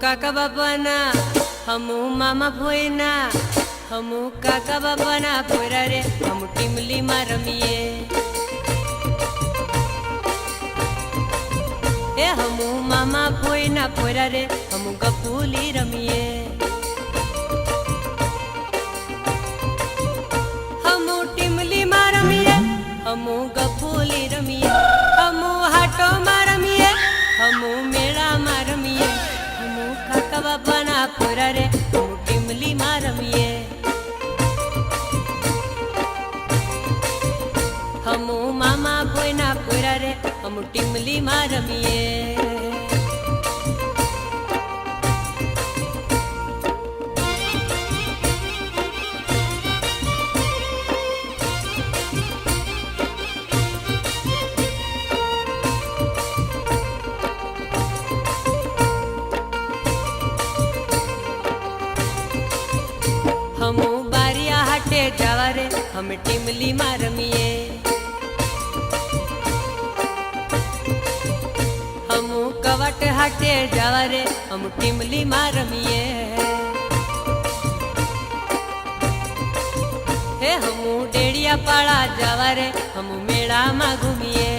काका बाबाना हमू मामा भोयना हमू काका बाबाना भोयरा रे हम टीमली में रमीए ए हमू मामा भोयना भोयरा रे हम गपूली रमीए हमू टीमली में रमीए हमू गपूली रमीए हमू हाटो में रमीए हमू मेला में रमीए हमू काका बाबाना भोयरा रे हम टीमली में रमीए हमू मामा भोयना भोयरा रे हम टीमली में रमीए हमू बारिया हाटे जावा रे हम टीमली में रमीए हमू कवट हाटे जावा रे हम टीमली में रमीए हे हमू डेड़िया पाड़ा जावा रे हम मेला में घूमिए